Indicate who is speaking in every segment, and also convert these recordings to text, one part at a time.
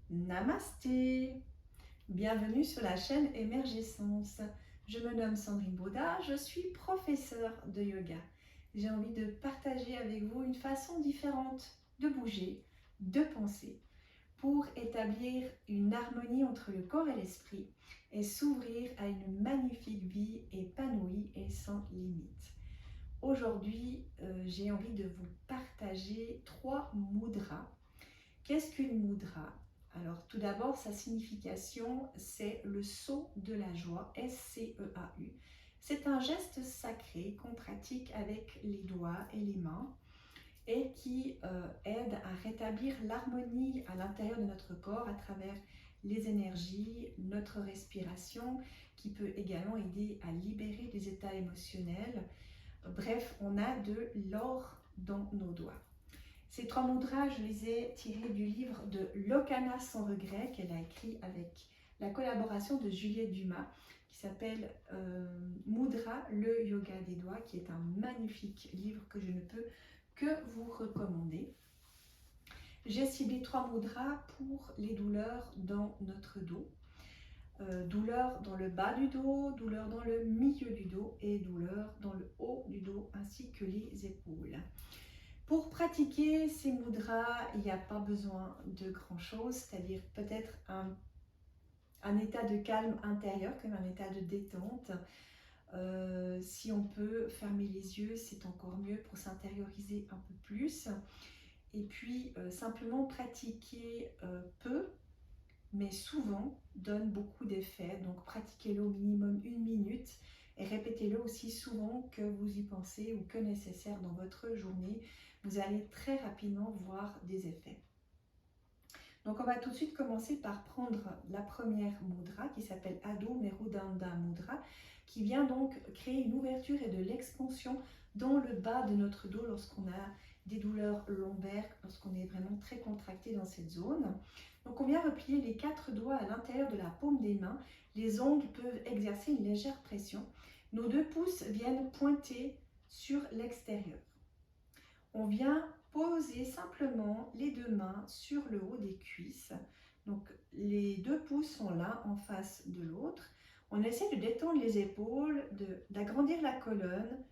Speaker 1: Namasté, bienvenue sur la chaîne Émergescence. Je me nomme Sandrine Baudard, je suis professeure de yoga. J'ai envie de partager avec vous une façon différente de bouger, de penser, pour établir une harmonie entre le corps et l'esprit et s'ouvrir à une magnifique vie épanouie et sans limite. Aujourd'hui, j'ai envie de vous partager 3 mudras. Qu'est-ce qu'une mudra? Alors, tout d'abord, sa signification, c'est le saut de la joie, S-C-E-A-U. C'est un geste sacré qu'on pratique avec les doigts et les mains et qui aide à rétablir l'harmonie à l'intérieur de notre corps à travers les énergies, notre respiration, qui peut également aider à libérer des états émotionnels. Bref, on a de l'or dans nos doigts. Ces 3 mudras, je les ai tirés du livre de Lokana sans regret qu'elle a écrit avec la collaboration de Juliette Dumas qui s'appelle Mudra, le yoga des doigts, qui est un magnifique livre que je ne peux que vous recommander. J'ai ciblé 3 mudras pour les douleurs dans notre dos. Douleurs dans le bas du dos, douleurs dans le milieu du dos et douleurs dans le haut du dos ainsi que les épaules. Pour pratiquer ces mudras, il n'y a pas besoin de grand chose, c'est-à-dire peut-être un état de calme intérieur, comme un état de détente. Si on peut fermer les yeux, c'est encore mieux pour s'intérioriser un peu plus. Et puis, simplement pratiquer peu, mais souvent, donne beaucoup d'effets. Donc, pratiquez-le au minimum 1 minute et répétez-le aussi souvent que vous y pensez ou que nécessaire dans votre journée. Vous allez très rapidement voir des effets. Donc, on va tout de suite commencer par prendre la première mudra qui s'appelle Adho Merudanda Mudra, qui vient donc créer une ouverture et de l'expansion dans le bas de notre dos lorsqu'on a des douleurs lombaires, lorsqu'on est vraiment très contracté dans cette zone. Donc, on vient replier les 4 doigts à l'intérieur de la paume des mains. Les ongles peuvent exercer une légère pression. Nos 2 pouces viennent pointer sur l'extérieur. On vient poser simplement les 2 mains sur le haut des cuisses. Donc les 2 pouces sont l'un en face de l'autre. On essaie de détendre les épaules, d'agrandir la colonne,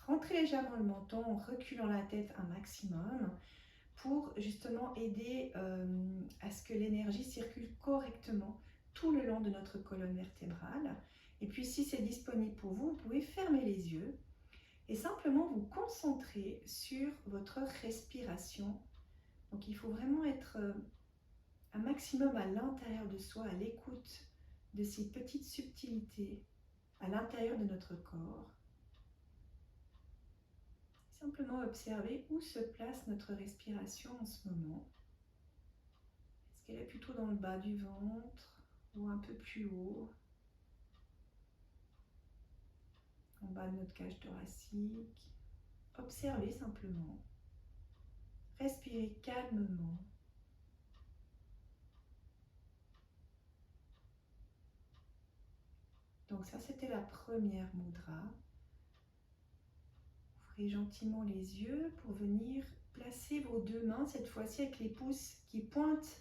Speaker 1: rentrer légèrement le menton en reculant la tête un maximum pour justement aider à ce que l'énergie circule correctement tout le long de notre colonne vertébrale. Et puis si c'est disponible pour vous, vous pouvez fermer les yeux et simplement vous concentrer sur votre respiration. Donc il faut vraiment être un maximum à l'intérieur de soi, à l'écoute de ces petites subtilités à l'intérieur de notre corps. Simplement observer où se place notre respiration en ce moment. Est-ce qu'elle est plutôt dans le bas du ventre ou un peu plus haut, en bas de notre cage thoracique? Observez simplement. Respirez calmement. Donc ça, c'était la première mudra. Ouvrez gentiment les yeux pour venir placer vos 2 mains, cette fois-ci avec les pouces qui pointent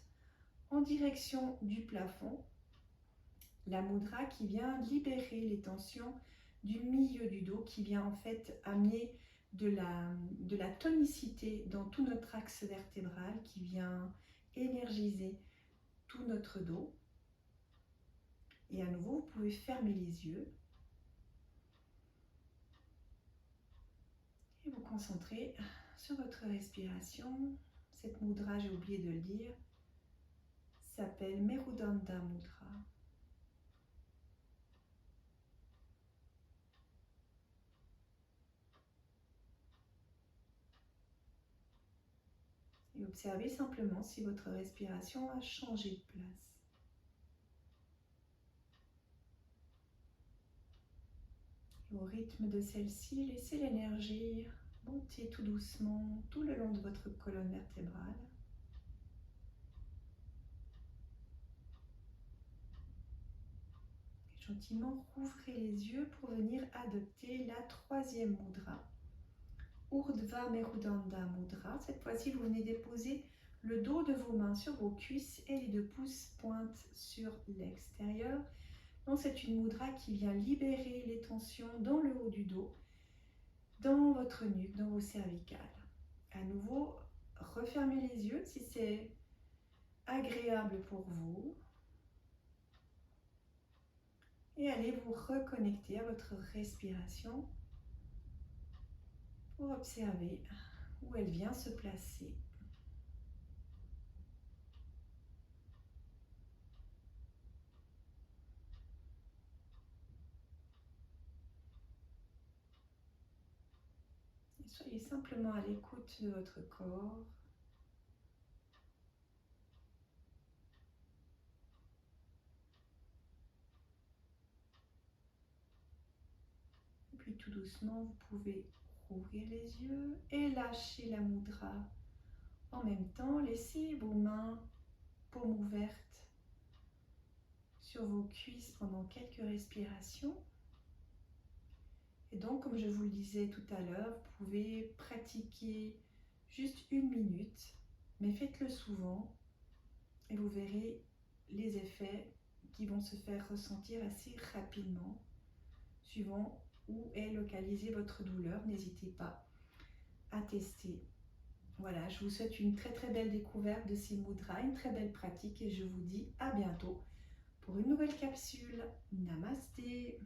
Speaker 1: en direction du plafond. La mudra qui vient libérer les tensions du milieu du dos, qui vient en fait amener de la tonicité dans tout notre axe vertébral, qui vient énergiser tout notre dos. Et à nouveau, vous pouvez fermer les yeux et vous concentrer sur votre respiration. Cette mudra, j'ai oublié de le dire, s'appelle Merudanda Mudra. Et observez simplement si votre respiration a changé de place. Et au rythme de celle-ci, laissez l'énergie monter tout doucement tout le long de votre colonne vertébrale. Et gentiment rouvrez les yeux pour venir adopter la 3e mudra. Urdhva Merudanda Mudra. Cette fois-ci, vous venez déposer le dos de vos mains sur vos cuisses et les 2 pouces pointent sur l'extérieur. Donc c'est une mudra qui vient libérer les tensions dans le haut du dos, dans votre nuque, dans vos cervicales. À nouveau, refermez les yeux si c'est agréable pour vous. Et allez vous reconnecter à votre respiration pour observer où elle vient se placer. Et soyez simplement à l'écoute de votre corps. Et puis tout doucement, vous pouvez rouvrir les yeux et lâcher la mudra. En même temps, laissez vos mains paumes ouvertes sur vos cuisses pendant quelques respirations. Et donc, comme je vous le disais tout à l'heure, vous pouvez pratiquer juste 1 minute, mais faites-le souvent et vous verrez les effets qui vont se faire ressentir assez rapidement, suivant où est localisée votre douleur. N'hésitez pas à tester. Voilà, je vous souhaite une très très belle découverte de ces mudras, une très belle pratique et je vous dis à bientôt pour une nouvelle capsule. Namasté.